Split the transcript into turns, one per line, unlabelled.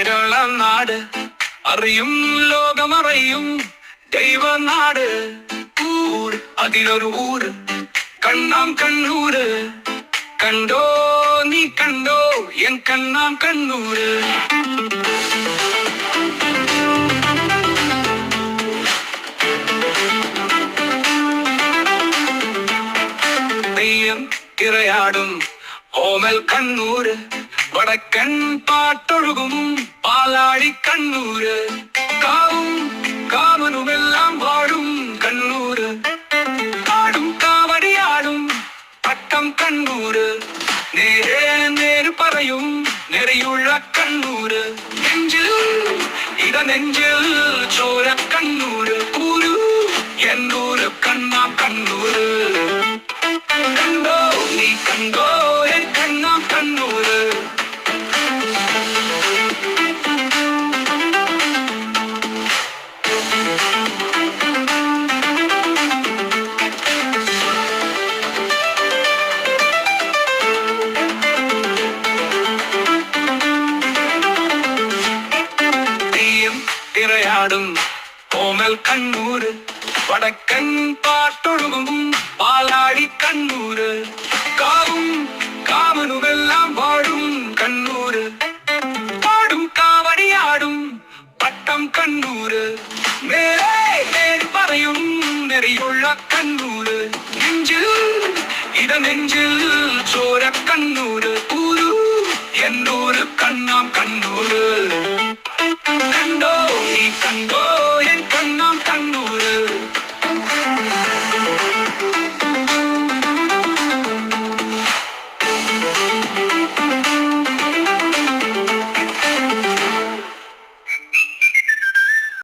കേരള നാട് അറിയും ലോകമറിയും ദൈവനാട്. അതിലൊരു ഊര് കണ്ണാം കണ്ണൂര്. കണ്ടോ നീ കണ്ടോ എൻ കണ്ണാം കണ്ണൂര്. തെയ്യം തിറയാടും ഓമൽ കണ്ണൂര്. വടക്കൻ പാട്ടൊഴുകും പാലാഴി കണ്ണൂര്. കാവും കാമനുമെല്ലാം വാഴും കണ്ണൂര്. കാടും കാവടിയാടും പട്ടം കണ്ണൂര്. നേരെ നേര് പറയും നെറിയുള്ള കണ്ണൂര്. നെഞ്ചിൽ നെഞ്ചിൽ ചോര കണ്ണൂര്. ഊരു എന്നൂര് കണ്ണാം കണ്ണൂര്. കണ്ടോ നീ കണ്ടോ എൻ കണ്ണാം കണ്ണൂര്. തിറയാടും ഓമൽ കണ്ണൂര്. വടക്കൻ പാട്ടൊഴുകും പാലാഴി കണ്ണൂര്. കാവും കാമനുമെല്ലാം വാഴും കണ്ണൂര്. പാടും കാവടിയാടും പട്ടം കണ്ണൂര്. നേരെ നേര് പറയും നെറിയുള്ള കണ്ണൂര്. നെഞ്ചിൽ നെഞ്ചിൽ ചോര കണ്ണൂര്. ഊരു എന്നൂര് കണ്ണാം കണ്ണൂര്.